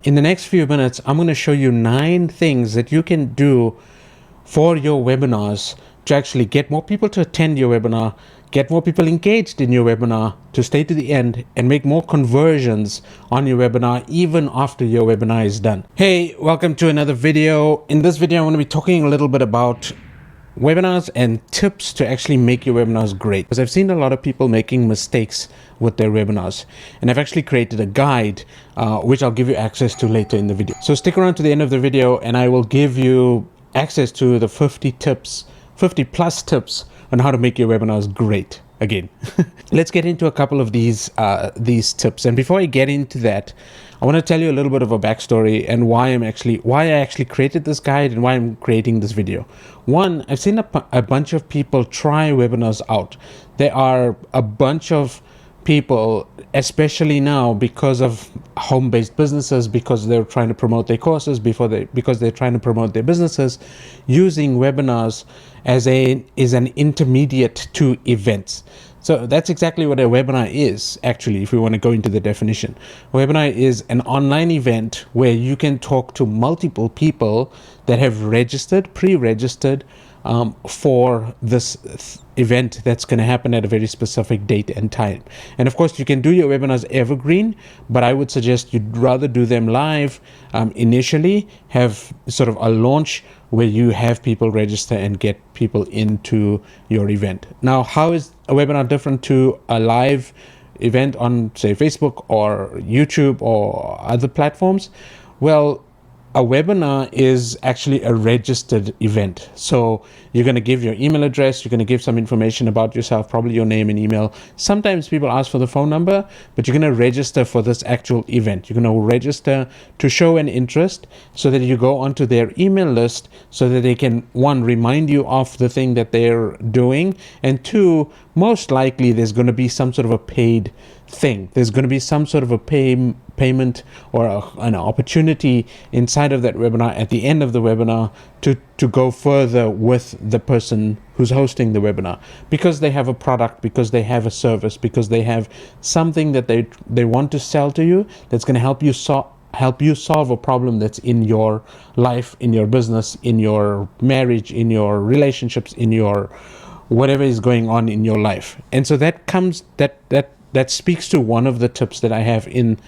In the next few minutes, I'm going to show you 9 things that you can do for your webinars to actually get more people to attend your webinar, get more people engaged in your webinar, to stay to the end and make more conversions on your webinar even after your webinar is done. Hey, welcome to another video. In this video, I'm going to be talking a little bit about webinars and tips to actually make your webinars great, because I've seen a lot of people making mistakes with their webinars, and I've actually created a guide which I'll give you access to later in the video. So stick around to the end of the video and I will give you access to the 50 plus tips on how to make your webinars great again. Let's get into a couple of these tips, and before I get into that, I want to tell you a little bit of a backstory and why I actually created this guide and why I'm creating this video. One, I've seen a bunch of people try webinars out. There are a bunch of people, especially now because of home-based businesses, because they're trying to promote their courses, because they're trying to promote their businesses, using webinars as an intermediate to events. So that's exactly what a webinar is, actually, if we want to go into the definition. A webinar is an online event where you can talk to multiple people that have pre-registered for this event that's going to happen at a very specific date and time. And of course, you can do your webinars evergreen, but I would suggest you'd rather do them live initially, have sort of a launch where you have people register and get people into your event. Now, how is a webinar different to a live event on, say, Facebook or YouTube or other platforms? Well, a webinar is actually a registered event. So you're going to give your email address, you're going to give some information about yourself, probably your name and email. Sometimes people ask for the phone number, but you're going to register for this actual event. You're going to register to show an interest so that you go onto their email list so that they can, one, remind you of the thing that they're doing, and two, most likely there's going to be some sort of a paid thing. There's going to be some sort of a payment or an opportunity inside of that webinar at the end of the webinar to go further with the person who's hosting the webinar, because they have a product, because they have a service, because they have something that they want to sell to you that's going to help you solve a problem that's in your life, in your business, in your marriage, in your relationships, in your whatever is going on in your life. And so that speaks to one of the tips that I have in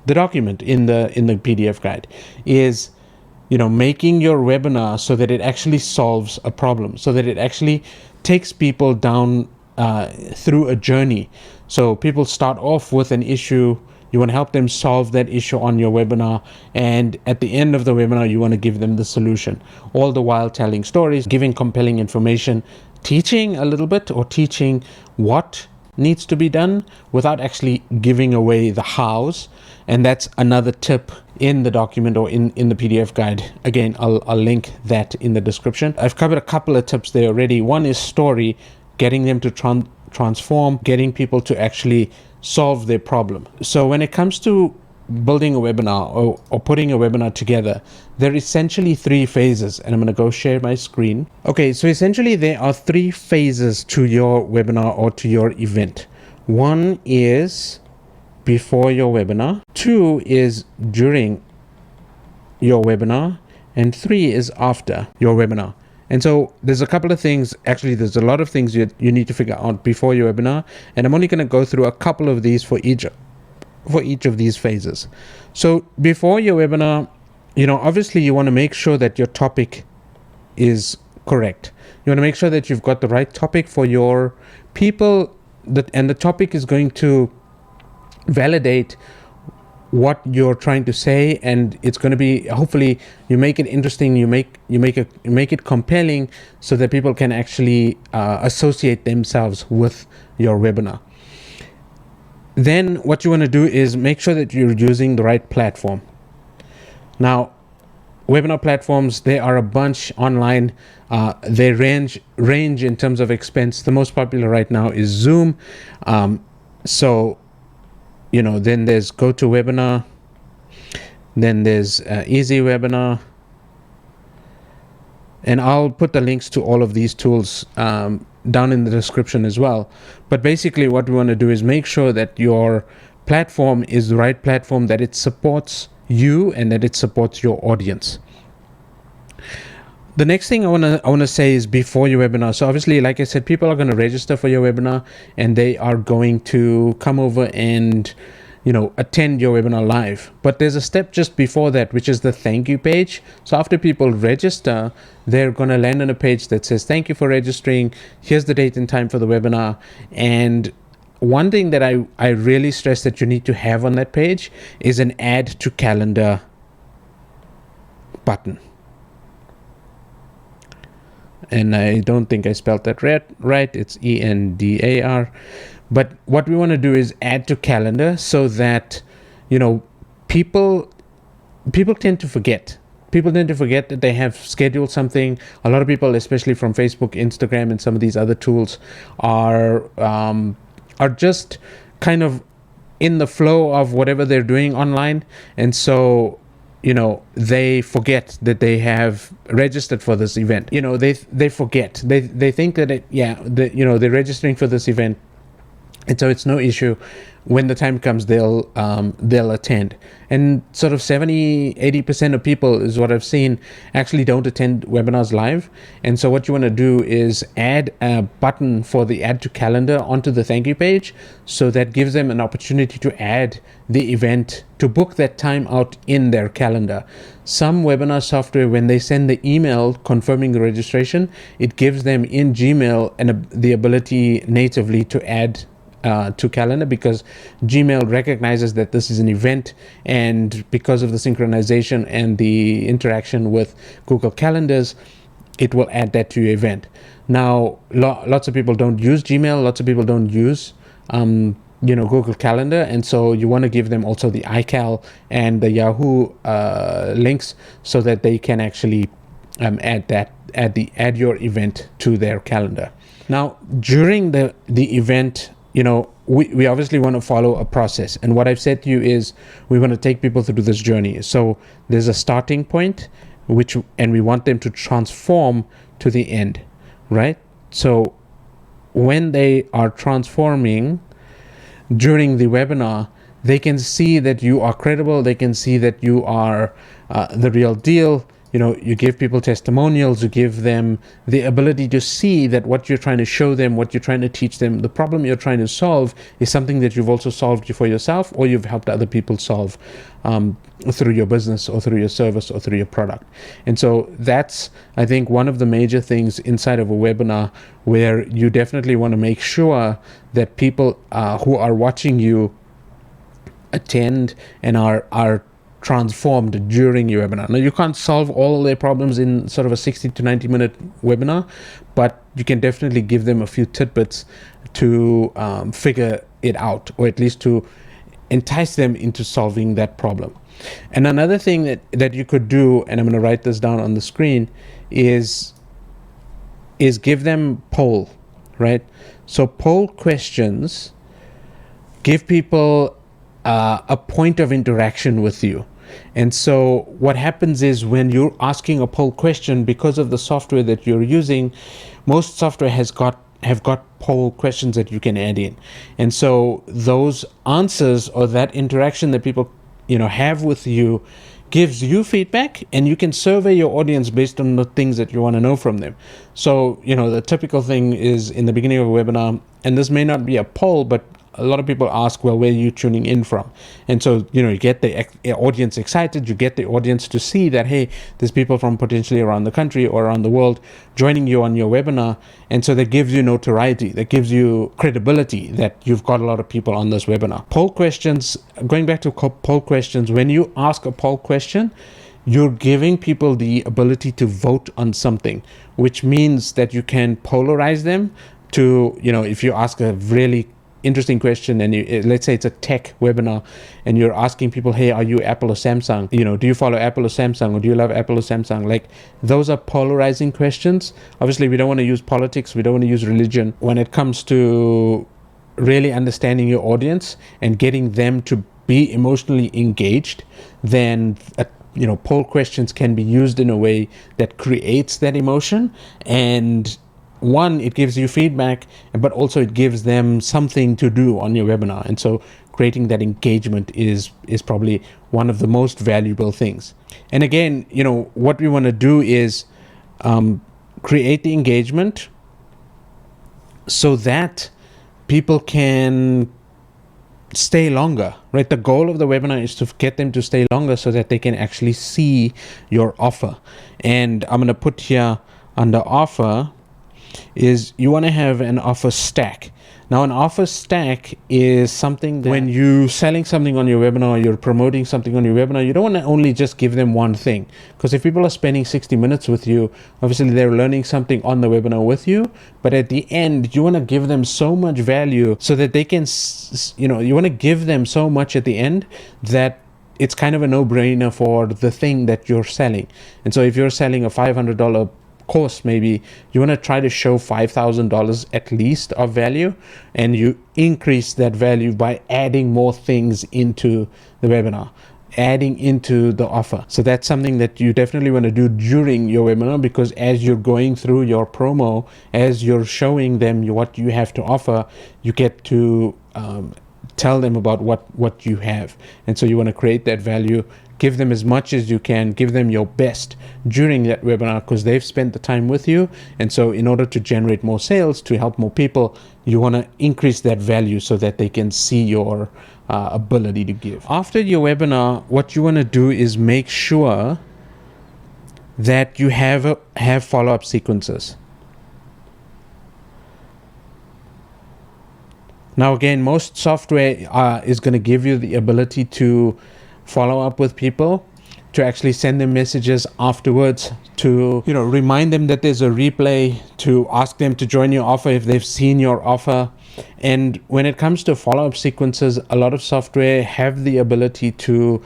the document, in the PDF guide, is, making your webinar so that it actually solves a problem, so that it actually takes people down through a journey. So people start off with an issue, you want to help them solve that issue on your webinar, and at the end of the webinar you want to give them the solution, all the while telling stories, giving compelling information, teaching a little bit, or teaching what needs to be done without actually giving away the hows. And that's another tip in the document or in the PDF guide. Again, I'll link that in the description. I've covered a couple of tips there already. One is story, getting them to transform, getting people to actually solve their problem. So when it comes to building a webinar or putting a webinar together, there are essentially 3 phases, and I'm going to go share my screen. Okay, so essentially there are 3 phases to your webinar or to your event. 1 is before your webinar, 2 is during your webinar, and 3 is after your webinar. And so there's a couple of things, actually there's a lot of things you need to figure out before your webinar, and I'm only going to go through a couple of these for each of these phases. So before your webinar, obviously you want to make sure that your topic is correct. You want to make sure that you've got the right topic for your people, and the topic is going to validate what you're trying to say, and it's going to be, hopefully you make it interesting, you make it compelling so that people can actually associate themselves with your webinar. Then what you want to do is make sure that you're using the right platform. Now, webinar platforms, there are a bunch online. They range in terms of expense. The most popular right now is Zoom. Then there's GoToWebinar. Then there's Easy Webinar. And I'll put the links to all of these tools down in the description as well. But basically what we want to do is make sure that your platform is the right platform, that it supports you and that it supports your audience. The next thing I wanna say is before your webinar. So obviously, like I said, people are going to register for your webinar and they are going to come over and attend your webinar live. But there's a step just before that, which is the thank you page. So after people register, they're going to land on a page that says, thank you for registering. Here's the date and time for the webinar. And one thing that I really stress that you need to have on that page is an add to calendar button. And I don't think I spelled that right. It's ENDAR. But what we want to do is add to calendar so that, people tend to forget. People tend to forget that they have scheduled something. A lot of people, especially from Facebook, Instagram, and some of these other tools, are just kind of in the flow of whatever they're doing online. And so, they forget that they have registered for this event. They forget. They think that they're registering for this event. And so it's no issue. When the time comes, they'll attend. And sort of 70-80% of people is what I've seen actually don't attend webinars live. And so what you want to do is add a button for the add to calendar onto the thank you page. So that gives them an opportunity to add the event, to book that time out in their calendar. Some webinar software, when they send the email confirming the registration, it gives them in Gmail the ability natively to add to calendar, because Gmail recognizes that this is an event, and because of the synchronization and the interaction with Google Calendars, it will add that to your event. Now, lots of people don't use Gmail, lots of people don't use Google Calendar, and so you want to give them also the iCal and the Yahoo links so that they can actually add your event to their calendar. Now, during the event, we obviously want to follow a process. And what I've said to you is we want to take people through this journey. So there's a starting point, and we want them to transform to the end, right? So when they are transforming during the webinar, they can see that you are credible. They can see that you are the real deal. You give people testimonials, you give them the ability to see that what you're trying to show them, what you're trying to teach them, the problem you're trying to solve is something that you've also solved for yourself, or you've helped other people solve through your business or through your service or through your product. And so that's, I think, one of the major things inside of a webinar, where you definitely want to make sure that people who are watching you attend and are transformed during your webinar. Now, you can't solve all their problems in sort of a 60 to 90 minute webinar, but you can definitely give them a few tidbits to figure it out, or at least to entice them into solving that problem. And another thing that you could do, and I'm going to write this down on the screen, is give them poll, right? So poll questions give people a point of interaction with you. And so what happens is, when you're asking a poll question, because of the software that you're using, most software have got poll questions that you can add in. And so those answers, or that interaction that people have with you, gives you feedback, and you can survey your audience based on the things that you want to know from them. So the typical thing is, in the beginning of a webinar, and this may not be a poll, but a lot of people ask, well, where are you tuning in from? And so, you get the audience excited, you get the audience to see that, hey, there's people from potentially around the country or around the world joining you on your webinar. And so that gives you notoriety, that gives you credibility that you've got a lot of people on this webinar. Poll questions, going back to poll questions, when you ask a poll question, you're giving people the ability to vote on something, which means that you can polarize them to, if you ask a really interesting question, and let's say it's a tech webinar, and you're asking people, hey, are you Apple or Samsung? Do you follow Apple or Samsung, or do you love Apple or Samsung? Like, those are polarizing questions. Obviously, we don't want to use politics, we don't want to use religion when it comes to really understanding your audience and getting them to be emotionally engaged. Then poll questions can be used in a way that creates that emotion, and one, it gives you feedback, but also it gives them something to do on your webinar. And so creating that engagement is probably one of the most valuable things. And again, what we want to do is create the engagement so that people can stay longer, right? The goal of the webinar is to get them to stay longer so that they can actually see your offer. And I'm going to put here under offer is you want to have an offer stack. Now, an offer stack is something that when you're selling something on your webinar, you're promoting something on your webinar, you don't want to only just give them one thing. Because if people are spending 60 minutes with you, obviously they're learning something on the webinar with you. But at the end, you want to give them so much value so that they can, you want to give them so much at the end that it's kind of a no-brainer for the thing that you're selling. And so if you're selling a $500 course, maybe you want to try to show $5,000 at least of value, and you increase that value by adding more things into the webinar, adding into the offer. So that's something that you definitely want to do during your webinar, because as you're going through your promo, as you're showing them what you have to offer, you get to tell them about what you have. And so you want to create that value, give them as much as you can, give them your best during that webinar, because they've spent the time with you. And so in order to generate more sales, to help more people, you want to increase that value so that they can see your ability to give. After your webinar, what you want to do is make sure that you have follow-up sequences. Now, again, most software is going to give you the ability to follow up with people, to actually send them messages afterwards, to remind them that there's a replay, to ask them to join your offer if they've seen your offer. And when it comes to follow-up sequences, a lot of software have the ability to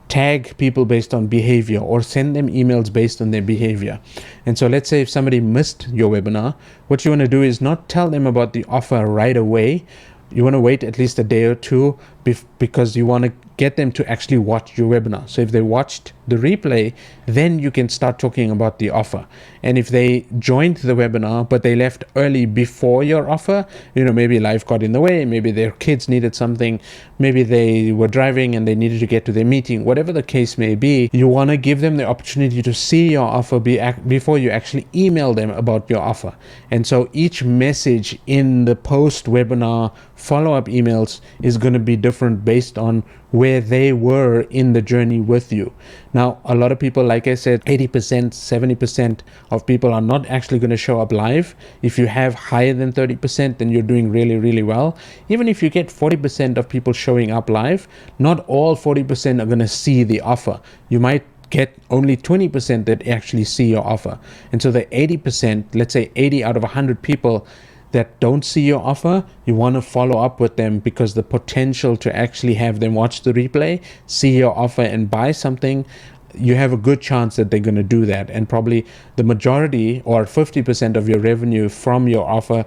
tag people based on behavior or send them emails based on their behavior. And so let's say if somebody missed your webinar, what you want to do is not tell them about the offer right away. You want to wait at least a day or two because you want to get them to actually watch your webinar. So if they watched the replay, then you can start talking about the offer. And if they joined the webinar, but they left early before your offer, maybe life got in the way, maybe their kids needed something, maybe they were driving and they needed to get to their meeting, whatever the case may be, you want to give them the opportunity to see your offer before you actually email them about your offer. And so each message in the post-webinar follow-up emails is going to be different based on where they were in the journey with you. Now, a lot of people, like I said, 80%, 70% of people are not actually going to show up live. If you have higher than 30%, then you're doing really, really well. Even if you get 40% of people showing up live, not all 40% are going to see the offer. You might get only 20% that actually see your offer. And so the 80%, let's say 80 out of 100 people that don't see your offer, you want to follow up with them, because the potential to actually have them watch the replay, see your offer and buy something, you have a good chance that they're going to do that. And probably the majority, or 50% of your revenue from your offer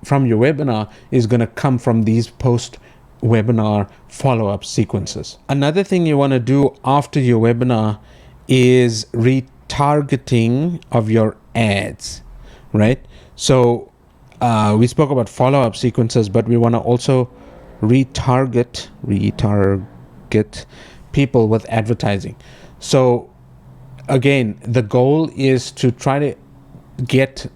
from your webinar is going to come from these post-webinar follow-up sequences. Another thing you want to do after your webinar is retargeting of your ads, right? So we spoke about follow-up sequences, but we want to also retarget people with advertising. So again, the goal is to try to get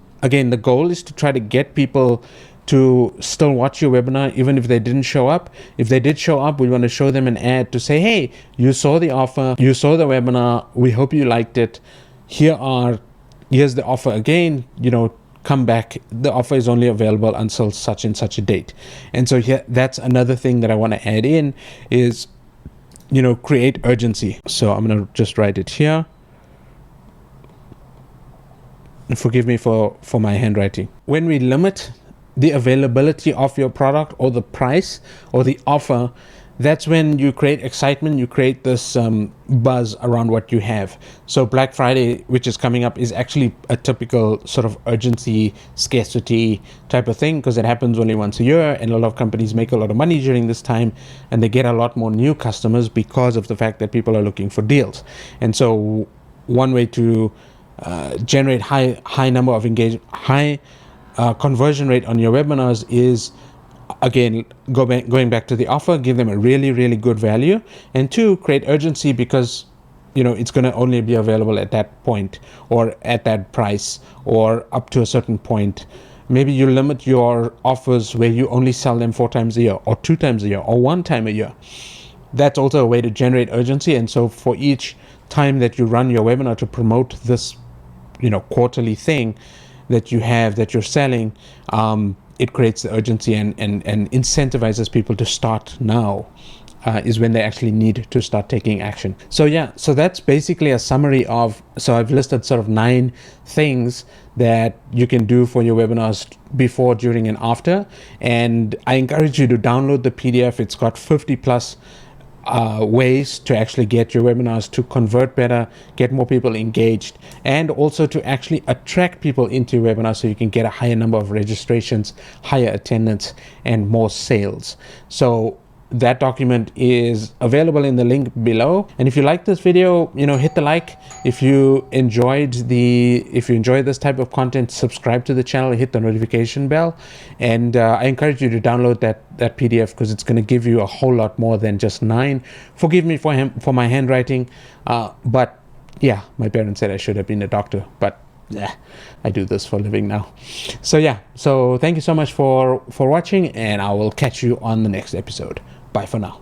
people to still watch your webinar, even if they didn't show up. If they did show up, we want to show them an ad to say, hey, you saw the offer, you saw the webinar, we hope you liked it. Here's the offer again, come back. The offer is only available until such and such a date. And so here, that's another thing that I want to add in is, create urgency. So I'm going to just write it here. Forgive me for my handwriting. When we limit the availability of your product or the price or the offer, that's when you create excitement, you create this buzz around what you have. So Black Friday, which is coming up, is actually a typical sort of urgency, scarcity type of thing, because it happens only once a year, and a lot of companies make a lot of money during this time, and they get a lot more new customers because of the fact that people are looking for deals. And so one way to generate high number of high conversion rate on your webinars is, again, going back to the offer, give them a really good value, and 2, create urgency, because it's going to only be available at that point or at that price or up to a certain point. Maybe you limit your offers where you only sell them 4 times a year or 2 times a year or 1 time a year. That's also a way to generate urgency. And so for each time that you run your webinar to promote this quarterly thing that you're selling, it creates the urgency and incentivizes people to start now. Is when they actually need to start taking action. So that's basically a summary of, so I've listed sort of 9 things that you can do for your webinars before, during, and after. And I encourage you to download the PDF. It's got 50 plus ways to actually get your webinars to convert better, get more people engaged, and also to actually attract people into your webinar so you can get a higher number of registrations, higher attendance, and more sales. So that document is available in the link below. And if you like this video, hit the like. If you enjoyed this type of content, subscribe to the channel, hit the notification bell. And I encourage you to download that PDF, because it's going to give you a whole lot more than just 9. Forgive me for my handwriting, but yeah, my parents said I should have been a doctor, but yeah, I do this for a living now. So thank you so much for watching, and I will catch you on the next episode. Bye for now.